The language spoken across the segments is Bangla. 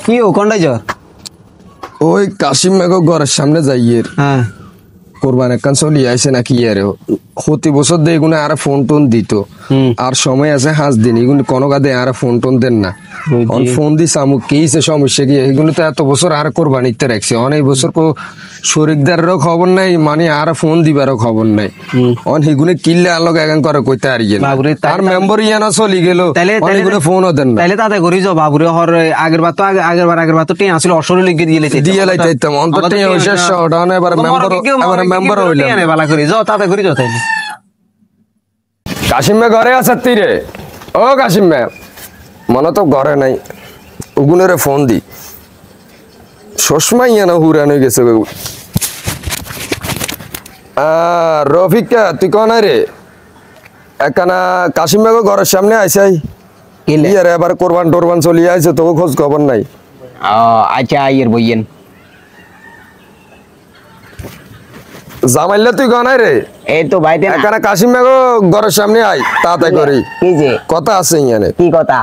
কি ও কোনটাই জ্বর? ওই কাশিম মেঘ ঘরের সামনে যাইয়ের হ্যাঁ কোরবান একখান চলি আইছে নাকি ইয়ারে প্রতি বছর দিয়ে এগুলো আর ফোন টোন দিত আর সময় আছে 5 দিন এগুলো কোনো কাদে আর ফোন টোন দেন না ফোন দিস আমুক কেইছে সমস্যা কি এগুলো তো এত বছর আর কোরবানিতে রাখছে অনেক বছর কো শরিকদারেরও খবর নাই মানে আর ফোন দিবারও খবর নাই অন এগুলো কিনলে আলোক এখন করে কইতে আর ইয়ে তার মেম্বার ইয়ে না চলি গেল অনেকগুলো ফোনও দেন না তাইলে তাতে করি যাও বাবুরে হর আগের বার তো টেন আসলে অসরে লিখে দিয়ে লাইতাম অন্তত হইছে শটান এবার মেম্বার হইলাম বালা করি যাও তাতে করি যাও তাইলে কাশিম ভাই ঘরে আছে তীরে ও কাশিম ভাই মনে তো ঘরে নাই উগুনের ফোন দি সসমা ইয়া না হুরান হয়ে গেছে রফিকা তুই কন রে একখানা কাশিম ভাই ঘরের সামনে আইসাই ইয়ার এবার কোরবান টোরবান চলিয়ে আইছে তোকে খোঁজ খবর নাই আচ্ছা আইয়ের বইয়েন জামাইলে তুই কন রে এই তো ভাইতে একখানা কাশিম ভাই ঘরের সামনে আই তাড়াতাড়ি করি কি যে কথা আছে ইয়ানে কি কথা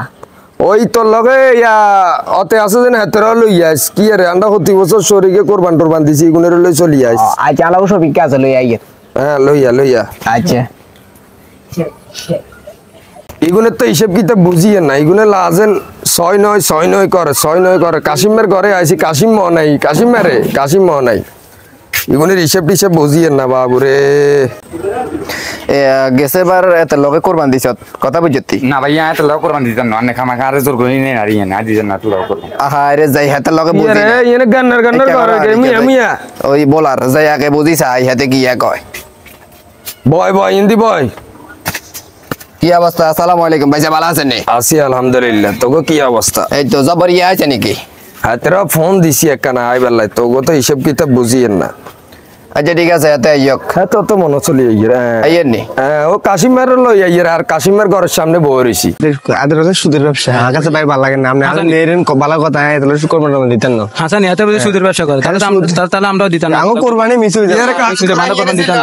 ওই তোর লগে ইয়া অতে আছে যে হাতের লই আইস কি রে আন্ডা প্রতি বছর শরীরে কোরবান টোরবান দিছি এগুনের লই চলি আইস আচ্ছা আলাও সব কি আছে লই আইয়ের হ্যাঁ লইয়া আচ্ছা এগুনের তো হিসেব কিতাব বুঝিয়ে না এগুনে লাজেন 6-9 করে কাশিমের ঘরে আইছি কাশিম মহ নাই এগুনের হিসেব টিসেব বুঝিয়ে না বাবুরে গেছে বার এত লগে কোরবান দিছ কথা বুঝতি না ভাইয়া এত লগে কোরবান দিতাম না অনেক খামাখা আর জোর করি নেই আর ইয়ে না দিছেন না তুই কোরবান আহারে যাই হাতে লগে বুঝি রে এনে গান্নার করে মিয়া ওই বলার যাই আগে বুঝিস আই হাতে কি কয় বয় হিন্দি বয় কি অবস্থা আসসালামু আলাইকুম ভাই ভালো আছেন নি আছি আলহামদুলিল্লাহ তোকে কি অবস্থা এই তো জবর ইয়া আছে নাকি হাতের ফোন দিছি একখানা আই বেলায় তোকে তো হিসেব কিতাব বুঝিয়েন না আচ্ছা ঠিক আছে এতে আইয়ক হ্যাঁ তো মনে চলি আইয়েন নি ও কাশিমের লই আইয়ের আর কাশিমের ঘরের সামনে বই রইছি আদের সুদের ব্যবসা আমার কাছে ভাই ভালো লাগে না আপনি আর নেরেন ভালো কথা তাহলে কোরবানি দিতেন না হাসান এত বেশি সুদের ব্যবসা করে তাহলে আমরাও দিতাম না আমি কোরবানি মিস হয়ে যায় সুদের ভালো কোরবানি দিতাম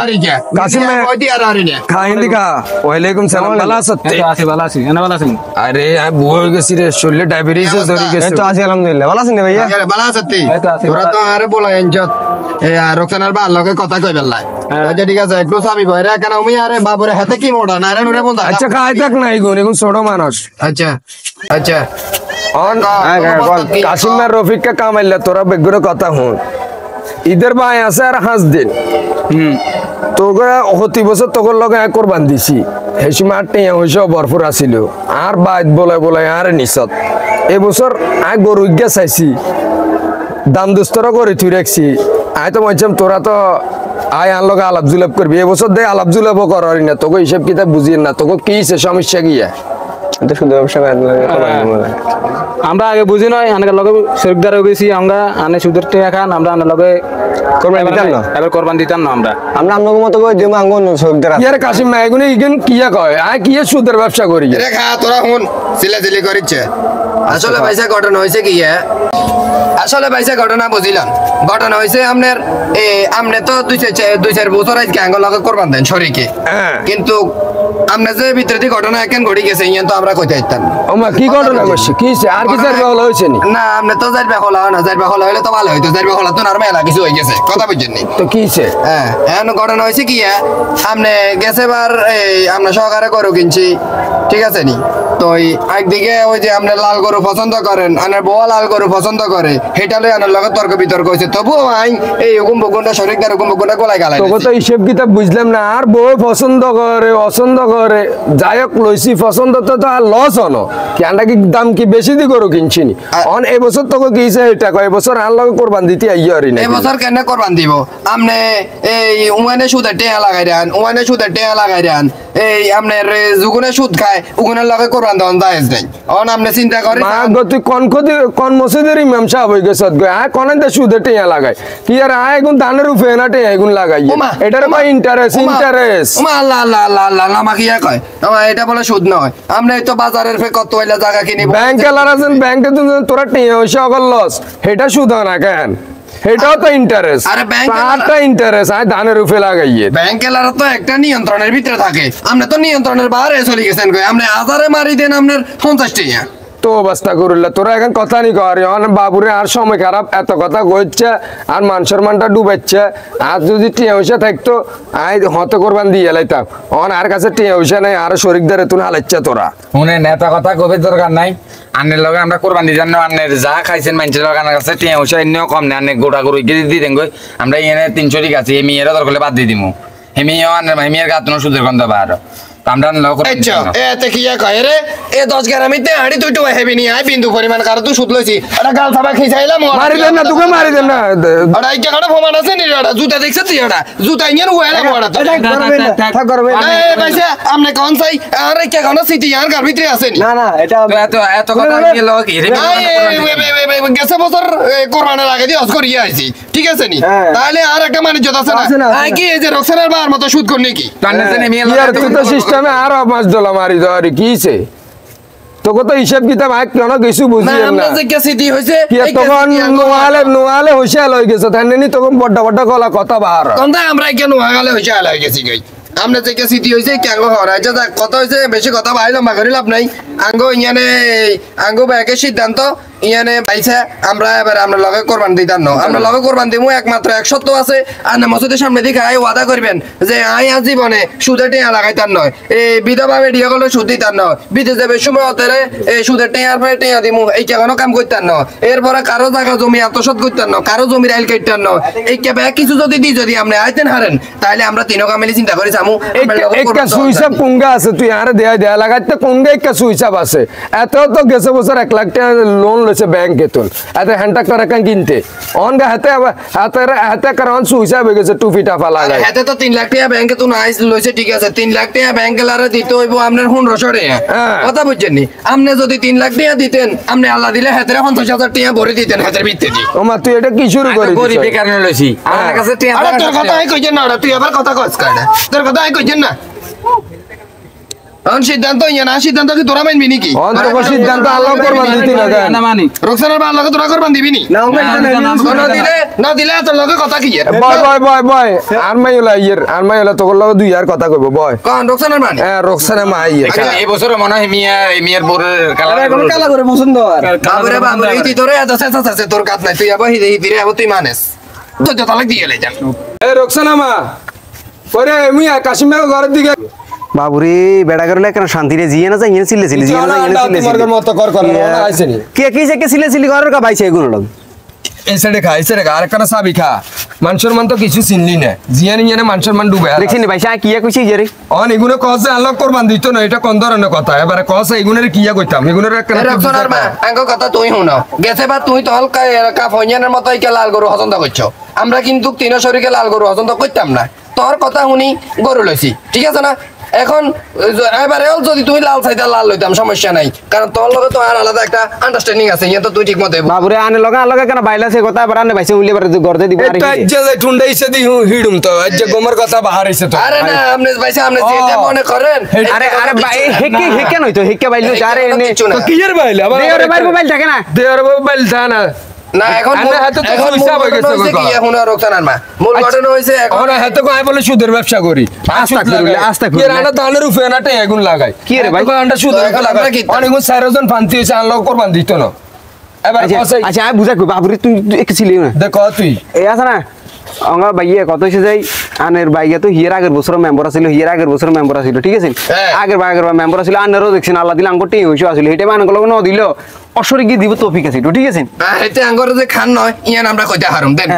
কাশিম খাইন্দি খা ওয়ালাইকুম সালাম ভালো আছো ভালো আছি এনা ভালো আছেন আরে আমি বই হয়ে গেছি রে শরীরে ডায়াবেটিস ধরে গেছে তো আছি আলহামদুলিল্লাহ ভালো আছেন ভাইয়া ভালো আছিস তোরা তো আরে বলা এনজত এই আর রকনার বা লগে কথা কই বেলাই আচ্ছা ঠিক আছে একটু সাবি বইরা কেন আমি আরে বাবুরে হাতে কি মোড়া না রে নুরে বল আচ্ছা খাই থাক নাই গো এখন ছোট মানুষ আচ্ছা অন কাশিমের রফিককে কামাইলা তোরা বেগুরে কথা হন ঈদের ভাই আছে আর 5 দিন তোকে প্রতি বছর তোর লগে কোরবান দিছি সেই সময় টেয়া হইছে ভরপুর আছিল আর বাইত বলে আর নিচত এবছর আই গরু গিয়া চাইছি দাম দুস্তর করে তুই রাখছি আই তো বলছিলাম তোরা তো আয় আন লগে আলাপ জুলাপ করবি এবছর দে আলাপ জুলাপও করারি না তোকে হিসেব কিতাব বুঝিয়ে না তোকে কি সমস্যা গিয়া সুদের ব্যবসা আমরা আগে বুঝি নয় আনাকে লগে শরীরদার হয়ে গেছি আমরা আনে সুদের টাকা খান আমরা আনার লগে কোরবানি দিতাম না এবার কোরবান দিতাম না আমরা আপনার মতো করে দেবো আঙ্গন সবদের ইয়ার কাশিম ভাই এগুলো ইগেন কিয়া কয় আয় কিয়া সুদের ব্যবসা করি রে খা তোরা হুন সিলাসিলি করিচ্ছে আসলে পয়সা ঘটনা হয়েছে কি আসলে পয়সা ঘটনা বুঝিলাম ঘটনা হয়েছে আপনার আপনি তো 2-4 বছর আজকে আঙ্গল লগে কোরবান দেন শরীকে কিন্তু আপনি যে ভিতরে ঘটনা এখন ঘটে গেছে ইয়া তো আমরা কইতে পারতাম ওমা কি ঘটনা করছে কি আর কি যার হলো হইছে নি না আপনি তো যাইবা হলো না যাইবা হলো হলে তো ভালো হইতো যাইবা হলো তো আর মেলা কিছু হয়ে গেছে কথা বুঝছেন নি তো কিছে এখন ঘটনা হয়েছে কি আপনি গেছে বার আমরা সহকারে গরু কিনছি ঠিক আছে নি তো একদিকে ওই যে আপনি লাল গরু পছন্দ করেন আপনার বউ লাল গরু পছন্দ করে সেটা লই আপনার লগে তর্ক বিতর্ক হয়েছে তবুও আই এই হুকুম বকুনটা শরীরদার হুকুম বকুনটা গোলাই গালাই তোকে তো হিসেব কিতাব বুঝলাম না আর বউ পছন্দ করে যাই হোক লইছি পছন্দ তো আর লস হলো কেনটা কি দাম কি বেশি দি গরু কিনছি নি অন এবছর তোকে কিছে এটা কয় এবছর আর লগে কোরবান দিতে আইয়ারি না এবছর কেন কোরবান দিব আপনি এই উমানে সুদে টেয়া লাগাই দেন এই আপনার যুগুনে সুদ খায় উগুনের লগে কোরবান দেওয়ান দায়েজ নাই অন আপনি চিন্তা করেন মা গতি কোন মসজিদের ইমাম সাহেব হই গেছে গয় আয় কোনে দে সুদে টেয়া লাগায় কি আর আয় গুন ধানের উপে না টেয়া গুন লাগাই এটার কয় ইন্টারেস্ট আল্লাহ আমাকে ইয়া কয় এটা বলে সুদ নয় আপনি তো বাজারের ফে কত হইলা জায়গা কিনি ব্যাংকে লারাছেন ব্যাংকে তোরা টেয়া হইছে অগল লস এটা সুদ না কেন এটাও তো ইন্টারেস্ট আরে ব্যাংকে ইন্টারেস্ট আয় ধানের উপে লাগাইয়ে ব্যাংকেলারা তো একটা নিয়ন্ত্রণের ভিতরে থাকে আপনি তো নিয়ন্ত্রণের বাইরে চলে গেছেন কই আপনি হাজারে মারি দেন আপনার 50 টাকা তো অবস্থা করিল তোরা এখন কথা নি কর বাবুরে আর সময় খারাপ এত কথা কইছে আর মান সম্মানটা ডুবাচ্ছে আর যদি টিয়া পয়সা থাকতো আই হতে করবান দিয়ে লাইতাম আর কাছে টিয়া পয়সা নাই আর শরীর ধরে তুই হালাচ্ছে তোরা শুনে নেতা কথা কবে দরকার নাই আন্নের লগে আমরা কোরবানি জানো আন্নের যা খাইছেন মানুষের লগে আনার কাছে টিয়া পয়সা এমনিও কম নেই আন্নের গোটা গরু দিয়ে দেন গই আমরা এনে 300 টাকা আছে এই মেয়েরা দরকার হলে বাদ দিয়ে দিমু হেমিও আন্নের মেয়ের গাত কোনো সুদের গন্ধ বার আমরা আচ্ছা এতে কি কয় রে এ 10 গ্রামিতে আড়ি তুই তো হেবি নি আই বিন্দু পরিমাণ কার তুই সুদ লইছি এটা গাল থাবা খিসাইলাম মারি দেন না তোকে মারি দেন না আড়া এই জায়গাটা প্রমাণ আছে নি এটা জুতা দেখছ তুই এটা জুতা ইঞ্জিন ওয়ালা বড়া তো থাক করবে এই ভাইসা আমনে কোন চাই আর কে কোন সিটি আর গার ভিতরে আছে নি না না এটা এত এত কথা কি লগে কি রে গেছে বছর কোরবানের আগে দিয়ে অস্কর ইয়ে আইছি ঠিক আছে নি তাহলে আর একটা মানিজ্য আছে না আই কি এই যে রক্সনের বার মতো সুদ করনি কি টান্নে জানি মেয়ে ইয়ার তুই তো সিস্টেমে আর মাছ দলা মারি ধরি কিছে তোকে তো হিসাব কিতাব আগ কেন কিছু বুঝি না আমরা যে কে সিটি হইছে কি তখন নোয়ালে হইছে লই গেছে তাই নি তখন বড় বড় গলা কথা বাহার কোনটা আমরা কেন নোয়াগালে হইছে আলাই গেছি গই আমরা যে কে সিটি হইছে কেন হরাই যা কথা হইছে বেশি কথা বাইরে লম্বা করি লাভ নাই আঙ্গো ইয়ানে আঙ্গো ব্যাকে সিদ্ধান্ত ইয়ানে বাইছে আমরা এবার আমরা লগে কোরবান দিতাম না আমরা লগে কোরবান দিমু একমাত্র এক সত্য আছে আর মসজিদের সামনে দিকে আই ওয়াদা করবেন যে আই আজ জীবনে সুদের টিয়া লাগাইতাম নয় এই বিধবা বেডিয়া গুলো সুদ দিতাম নয় বিদেশ যাবে সময় অতরে এই সুদের টিয়ার পরে টিয়া দিমু এই কোনো কাম করতাম না এরপরে কারো জায়গা জমি আত্মসাৎ করতাম না কারো জমির আইল কাটতাম না এই কে ব্যাগ কিছু যদি দি যদি আমরা আইতেন হারেন তাহলে আমরা তিনো কামিলি চিন্তা করি যামু একটা সুইসাব কুঙ্গা আছে তুই আর দেয়া লাগাইতে কুঙ্গা একটা সুইসাব আছে এত তো গেছে বছর 1 লাখ টাকা লোন লইছে ব্যাংকে তুল এত হ্যান্ডটা করে কান কিনতে অনগা হাতে হাতে কারণ সুইসাব হয়ে গেছে টু ফিটা ফালা লাগাই হাতে তো 3 লাখ টাকা ব্যাংকে তো নাইস লইছে ঠিক আছে 3 লাখ টাকা ব্যাংকে লারে দিতে হইবো আপনার 1500 টাকা কথা বুঝছেন নি আপনি যদি 3 লাখ টাকা দিতেন আপনি আল্লাহ দিলে হাতে 50000 টাকা ভরে দিতেন হাতের ভিতরে দি ওমা তুই এটা কি শুরু করিস গরিবের কারণে লইছি আমার কাছে টিয়া আরে তোর কথা আই কইছেন না তুই আবার কথা কইছ কাটা তোর কথা আই কইছেন না সিদ্ধান্ত ইয়া না সিদ্ধান্ত কি তোরা মানবি নাকি অন্তত সিদ্ধান্ত আল্লাহ করবান দিতি না কেন না মানি রক্সানার বা আল্লাহকে তোরা করবান দিবি নি না দিলে তোর লগে কথা কি বয় আর মাইলা তোর লগে দুই আর কথা কইব বয় কোন রক্সানার মানে হ্যাঁ রক্সানা মাই এই বছর মনে হয় মেয়ের বোরের কালার কালা করে পছন্দ আর বাবরে বাবরে এই তোরে এত আছে তোর কাজ নাই তুই আবার হিদিরে আবার তুই মানেস তো যত লাগ দিয়ে লে যান এ রক্সানা মা পরে মুই কাশিমের ঘরের দিকে বাবুরে বেড়া করলে কেন শান্তি রে জিয়ে না যায় ইয়ে সিলে সিলে জিয়ে না তোমার মত কর আইছেনি কে কে সিলে সিলে ঘরের কা বাইছে এগুলো লোক এই সাইডে খা এই সাইডে খা আর একটা সাবি খা মানুষের মান তো কিছু চিনলি না জিয়ানি জিয়ানে মানুষের মান ডুবে দেখছিনি বাইছে কিয়া কইছি যে রে অন এগুলো কসে আল্লাহ করবান দিত না এটা কোন ধরনের কথা এবারে কসে এগুনের কিয়া কইতাম এগুনের একটা রক্সানার মা আঙ্গ কথা তুই শুনো গেছে বা তুই তল কা ফইয়ানের মতো এই লাল গরু হসন্ত করছো আমরা কিন্তু তিন শরীকে লাল গরু হসন্ত করতাম না তোর কথা শুনি গরু লইছি ঠিক আছে না এখন এবারেও যদি তুই লাল চাইতা লাল লইতাম সমস্যা নাই কারণ তোর লগে তো আর আলাদা একটা আন্ডারস্ট্যান্ডিং আছে ইয়া তো তুই ঠিক মতো বাবুরে আনে লগা কেন বাইলা সে কথা এবার আনে বাইছে উলি এবার গর্দে দিব আর এটা যে ঠুন্ডা ইসে দি হিড়ুম তো আজ যে গোমর কথা বাহার ইসে তো আরে না আমনে ভাইছে আমনে যেটা মনে করেন আরে ভাই হেকে নই তো হেকে বাইলো আরে এনে তো কিয়ের বাইলে আবার দেওরে বাইর মোবাইল থাকে না দেওর মোবাইল থানা না এখন আরে হাতে তো এখন পয়সা হয়ে গেছে কি এখন রক্সানার মা মূল ঘটনা হইছে এখন ওরা হাতে কো আই বলে সুদের ব্যবসা করি আস্তা কি রানা দানের উপরে নাটে আগুন লাগাই কি রে ভাই? তো আন্ডা সুদের এখন লাগাই আমরা কি- অনেকগুন সারজন ফান্তি হইছে আনলো করবান দিত না এবার কসে আচ্ছা আমি বুঝা কই বাবুরে তুই একটু ছিলি না দেখ তুই এই আছে না অঙ্গা বাইয়ে কত হইছে যাই আনের বাইয়ে তো হিয়ার আগের বছর মেম্বার আছিল হিয়ার আগের বছর মেম্বার আছিল ঠিক আছে আগের মেম্বার আছিল আনেরও দেখছেন আল্লাহ দিলে আঙ্গটি হইছে আছিল হেটা মানে গলো ন দিল অসরি কি দিব তৌফিক আছে ঠিক আছে এতে আঙ্গর যে খান নয় ইয়ান আমরা কইতে হারুম দেন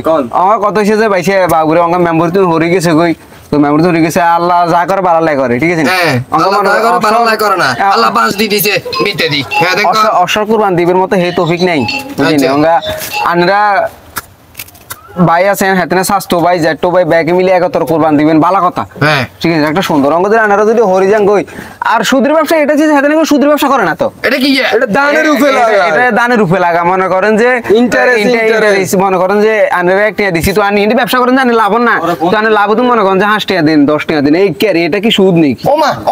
কোন অঙ্গা কত হইছে যে বাইছে বাবুরে অঙ্গা মেম্বার তুমি হরি গেছে কই তো মেম্বার ধরে গেছে আল্লাহ যা করে বাড়ালাই করে ঠিক আছে হ্যাঁ আল্লাহ দয়া করে বাড়ালাই করে না আল্লাহ পাঁচ দি দিছে মিতে দি হ্যাঁ দেখ অসর কুরবান দিবের মতো হে তৌফিক নাই বুঝলি আচ্ছা। অঙ্গা আনরা ভাই আছেন হেতনে স্বাস্থ্য ভাই জেটো ভাই ব্যাগে মিলে একতর কোরবান দিবেন ভালো কথা হ্যাঁ ঠিক আছে একটা সুন্দর অঙ্গ দিয়ে আনারা যদি হরিজান কই আর সুদের ব্যবসা এটা যে হেতনে কেউ সুদের ব্যবসা করে না তো এটা কি এটা দানের উপরে লাগা এটা দানের উপরে লাগা মনে করেন যে ইন্টারেস্ট মনে করেন যে আনারা একটা দিছি তো আনি এটি ব্যবসা করেন জানি লাভ না তো আনে লাভ তো মনে করেন যে 5 টাকা দিন 10 টাকা দিন এই ক্যারি এটা কি সুদ নেই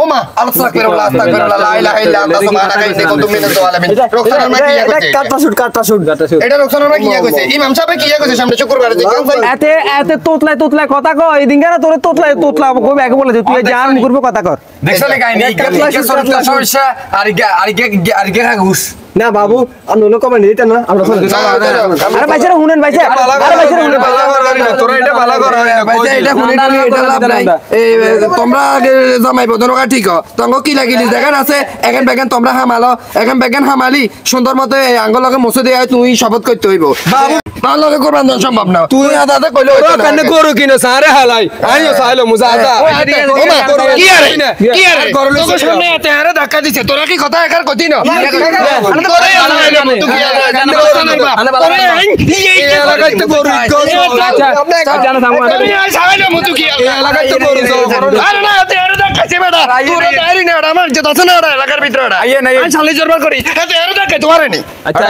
ওমা আস্তাগফিরুল্লাহ আস্তাগফিরুল্লাহ লা ইলাহা ইল্লা আনতা সুবহানাকা ইন্নী কুনতু মিনাজ জালিমিন রক্সানার মা কি কইছে কাটা শুট এটা রক্সানার মা কি কইছে ইমাম সাহেব কি কইছে সামনে শুক্রবার করে এতে এতে তোতলায় কথা কয় এদিন কেন তোরে তোতলা কইবে আগে বলে তুই জান করবে কথা কর দেখছলে কাহিনী সমস্যা আর কে ঘুষ না বাবু আমি লোক কমেন্ট দিতে না আমরা আরে ভাইরা শুনেন ভাইরা আরে ভাইরা শুনেন তোরা এটা ভালো কর ভাইসা এটা শুনে এটা লাভ নাই এই তোমরা আগে জামাই বদনকা ঠিক তঙ্গ কি লাগিলি জায়গা আছে এখন বেগান তোমরা হামালো এখন বেগান হামালি সুন্দর মতো এই আঙ্গলকে মুছে দেয় তুই শপথ করতে হইব বাবু ভালো লাগে করবান সম্ভব না তুই আদাতে কইলো কানে গরু কিনে সারে হালাই আইও সাইলো মুজাদা কি আরে তোর সামনে এতে আরে ধাক্কা দিছে তোরা কি কথা একার কতি না তোরে আলাইনা মত কি তোরে এই এলাকায় তো গরু জানা থামো তুমি আই সাইলো মত কি এই এলাকায় তো গরু আরে না এতে আরে ধাক্কা দিছে বেটা তোরা দাঁড়ি না আমার যে আছে না এলাকার ভিতরে আইয়ে নাই আমি শালি জরবার করি এতে আরে ধাক্কা তোমারে নি আচ্ছা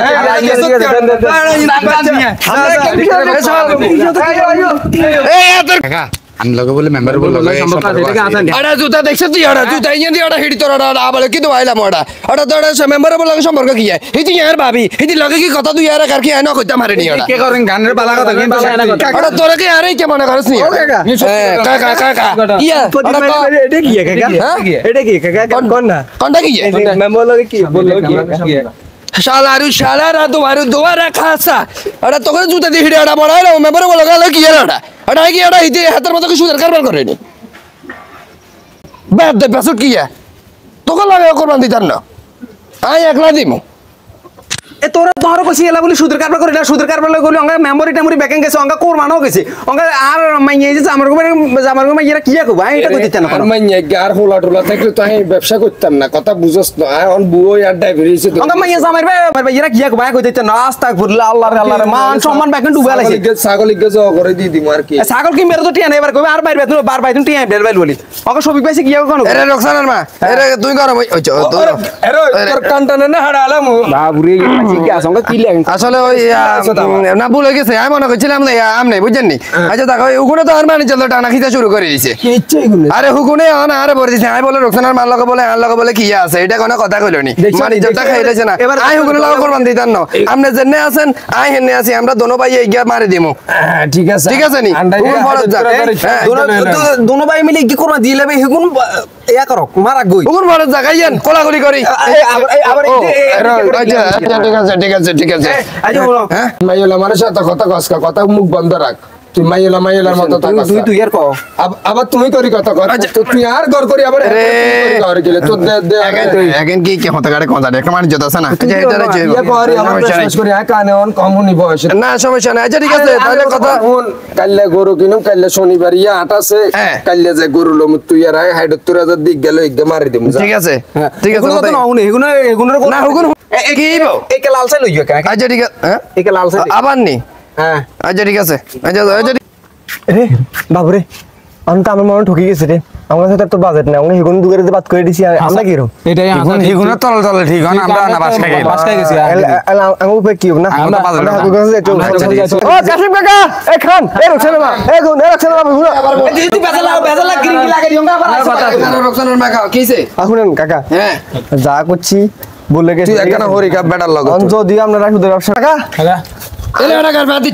এই এত কাকা আমি লগে বলে মেম্বার বলে আড়া জুতা দেখছ তুই আড়া জুতা ইয়ে দি আড়া হিড়ি তোর আড়া আবলে কি তো আইলাম আড়া আড়া তো আড়া মেম্বার বলে সম্পর্ক কি হিতি ইয়ার ভাবি হিতি লগে কি কথা তুই আর কার কি আইনা কইতা মারে নি আড়া কে করেন গানের বালা কথা কিন্তু আড়া তোরা কি আরে কি মনে করছ নি কাকা কাকা ইয়া আড়া এটা কি কাকা এটা কি কাকা কোন না কোনটা কি মেম্বার লাগে কি বললো কি শালারা দুয়ারা খাসা আড়া তোকে জুতা দি হিড়ি আড়া বড়াইলো মেম্বার বলে গেল কি আড়া আড়া কি আড়া হিতি হাতের মতো কি সুদের কারবার করে নি বাদ দে পাসুট কি তোকে লাগে করবান দিতার না আই একলা দিমু এ তোরা তোর কইছি এলা বলি সুদের কারবার করে সুদের কারবার লই গলি অঙ্গা মেমোরি টেমোরি ব্যাকিং গেছে অঙ্গা কোরবানো গেছে অঙ্গা আর মাইয়ে যে আমার মাইয়েরা কি কইবা এটা কই দিতে না আর মাইয়া গার হোলা টোলা থাকলে তো আমি ব্যবসা করতাম না কথা বুঝছ না এখন বুও আর ড্রাইভার হইছে তো অঙ্গা মাইয়ে জামাইর মাইয়েরা কি কইবা কই দিতে না আস্তাগফিরুল্লাহ আল্লাহর মান সম্মান ব্যাকিং ডুবে লাইছে ছাগল ইজ্ঞা জও করে দি দিম আর কি ছাগল কি মেরে তো টিয়া নেবার কইবা আর বাইরে তুমি বার বাইরে টিয়া বেল বলি অঙ্গা সবই পাইছে কি কোন এরে রক্সানার মা এরে তুই গরম হই তোর এরো তোর কান্টানে না হাড়ালাম বাবুরে কি আছে অঙ্গা কি লাগে আসলে ওই না ভুল হয়ে গেছে আমি মনে করছিলাম আমনে বুঝছেন নি আচ্ছা দেখো ওখানে তো আর মানে চলো টানা খিচা শুরু করে দিছে আরে হুকুনে আরে ভরে দিছে আমি বলে রোকসানার মার লগে বলে আর লগে বলে কি আছে এটা কোনো কথা কইলো নি মানে যেটা খাইলেছে না আই হুকুনে লাগা করবান দিতাম না আপনি জেনে আছেন আই হেনে আছি আমরা দোনো ভাই এগিয়া মারি দিমু ঠিক আছে নি হুকুন ফরজ যা দোনো ভাই মিলে কি করবা দিয়ে লেবে হুকুন ইয়া করো মারা গই হুকুন ফরজ যা গাইয়েন কোলাগুলি করি আবার ঠিক আছে আচ্ছা বলো হ্যাঁ মাইলা মানুষের সাথে কথা কসকা কথা মুখ বন্ধ রাখ তুই মাইলার মতো থাকা তুই ইয়ার কও আবার তুমি করি কথা কর তুই আর গর করি আবার ঘরে গেলে তো দে এখন কি হতে গাড়ি কোন জায়গায় কেমন যেত আছে না আচ্ছা এটা যে ইয়া করি আমার বিশ্বাস করি কানে অন কমনি বয়স না সমস্যা নাই আচ্ছা ঠিক আছে তাহলে কথা কাল্লে গরু কিনুম কাল্লে শনিবার ইয়া হাট আছে কাল্লে যে গরু লম তুই আর হাইড তোর দিক গেল একদম মারি দিমু ঠিক আছে কথা না হুনে এগুনের না হুকুন কি একে লাল চাই লইয়া কাকা আচ্ছা ঠিক আছে হ্যাঁ একে লাল চাই আবার নি হ্যাঁ আচ্ছা ঠিক আছে আচ্ছা রে বাবুরে আমি তো আমার মনে ঠকে গেছে রে আমার সাথে তো বাজেট না আমরা হেগুন দুগারে বাদ করে দিছি আমরা কি রকম এটাই এগুলো তলে ঠিক হয় আমরা না বাস খাই গেছি আমি উপরে কি হোক না আমরা বাজেট না। ও কাশিম কাকা এই খান এই রক্ষণা মা এই গুণ এই রক্ষণা মা তুই বেজালা গ্রিন লাগে দিও আবার রক্সানার মা কিছে শুনেন কাকা হ্যাঁ যা করছি বলে গেছি তুই একখানা হরি কাপ বেটার লগ যদি আপনারা সুদের ব্যবসা কাকা এলে ওটা কারবাতি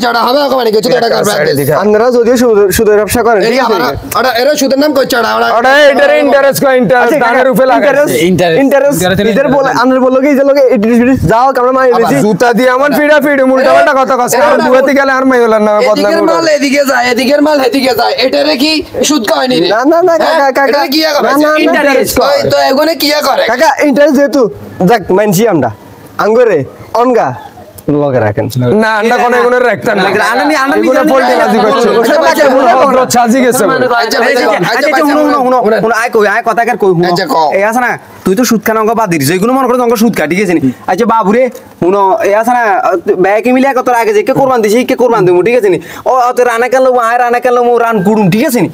চড়া হবে ওখানে কিছু এটা কারবাতি আপনারা যদি সুদের ব্যবসা করেন এই আমার ওটা এর সুদের নাম কই চড়া ওটা ওটা এটার ইন্টারেস্ট কো ইন্টারেস্ট দানের উপরে লাগাই ইন্টারেস্ট ইদের বলে আপনার বললো কি যে লোকে যাও আমরা মাই বেশি জুতা দিয়ে আমার ফিডা উল্টা পাল্টা কথা কস আর দুয়াতে গেলে আর মাইলার নামে বদনাম এদিকের মাল এদিকে যায় এদিকের মাল এদিকে যায় এটারে কি সুদ কয় নি না না না কাকা কাকা কি করে ইন্টারেস্ট তো এগুনে কি করে কাকা ইন্টারেস্ট যেহেতু যাক মানছি আমরা আঙ্গুরে অনগা লগে রাখেন না আন্ডা কোন এগুলো রাখতাম না আনানি এগুলো পোল্ট্রি বাজি করছে ওটা ছাজি গেছে আয় কথা কার কই আচ্ছা, কও। এই আছে না তুই তো সুদ খানা অঙ্ক বাদ দিছিস এইগুলো মনে করে অঙ্ক সুদ কাটি গেছে নি আচ্ছা বাবুরে শুনো এই আছে না ব্যাকে মিলে কত আগে যে কে কোরবান দিছি কে কোরবান দিমু ঠিক আছে নি ও তো রানা কালো আয় রানা কালো রান কুড়ুম ঠিক আছে নি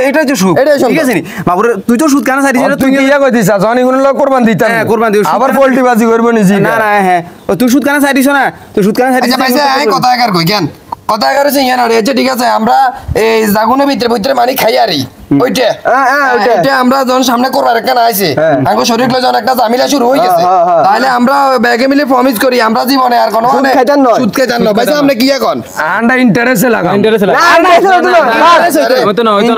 এটা হচ্ছে সুদ ঠিক আছে নি বাবুরে তুই তো সুদ খানা সারিছিস তুই কি ইয়া কইছিস জনি গুলো লোক কোরবান দিতাম হ্যাঁ কোরবান দিও আবার পোল্ট্রি বাজি করব নিজে না না হ্যাঁ ও তুই সুদ খানা সারিছ না তুই সুদ খানা সারিছ আচ্ছা ভাই আই কথা কার কই কেন কথা কার হচ্ছে ইয়ান আরে আচ্ছা ঠিক আছে আমরা এই জাগুনের ভিতরে মানি খাই আরি ওইটা ওইটা। এটা আমরা যখন সামনে করবার কেনা আইছি আঙ্গো শরীর যখন একটা ঝামেলা শুরু হয়ে গেছে তাহলে আমরা ব্যাগে মিলে প্রমিস করি আমরা জীবনে আর কোনো সুদ খাইতাম নয়। সুদ খাইতাম না ভাইসা আপনি কি এখন আন্ডা ইন্টারেস্টে লাগা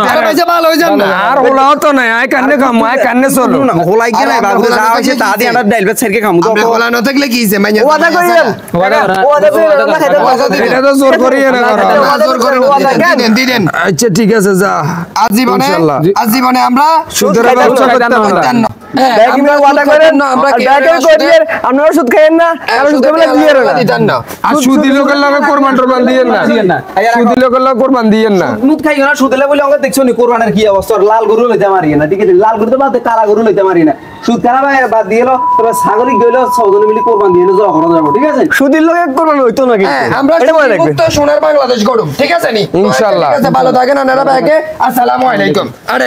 আরে ভাইসা ভালো হয়ে যান না আর ওলাও তো নাই আই কান্নে কাম আই কান্নে চলো হোলাই কি নাই বাবু যা হইছে তা দিয়ে আমরা ডাইল ভাত সেরকে খামু তো আপনি বলা না থাকলে কি হইছে মাইয়া ওয়াদা করিলেন ওয়াদা করিলেন না খাইতে এটা তো জোর করিয়ে না করো জোর করে দিন দিন আচ্ছা ঠিক আছে যা ইনশাআল্লাহ। আজ জীবনে আমরা সুদের ব্যবসা করতে পারতাম না। ব্যাগ নিয়ে ওয়াদা করেন আমরা ব্যাগের করিয়ে আপনারা সুদ খাইেন না আর সুদ বলে দিয়ে না দিতেন না আর সুদি লোকের লগে কোরবান টোরবান দিয়েন না সুদি লোকের লগে কোরবান দিয়েন না মুদ খাই না সুদলে বলে আমরা দেখছো নি কোরবানের কি অবস্থা লাল গরু লইতে মারি না ঠিক আছে লাল গরু তো বাদ দে, কালা গরু লইতে মারি না সুদ কারা ভাই বাদ দিয়ে এলো তবে ছাগলি গইলো ছজন মিলে কোরবান দিয়ে এলো জহর যাব ঠিক আছে সুদির লোকে কোরবান হইতো না কিন্তু আমরা এটা মনে রাখবেন মুক্ত সোনার বাংলাদেশ গড়ব ঠিক আছে নি ইনশাআল্লাহ। ঠিক আছে ভালো থাকেন আপনারা ব্যাগে আসসালামু আলাইকুম আরে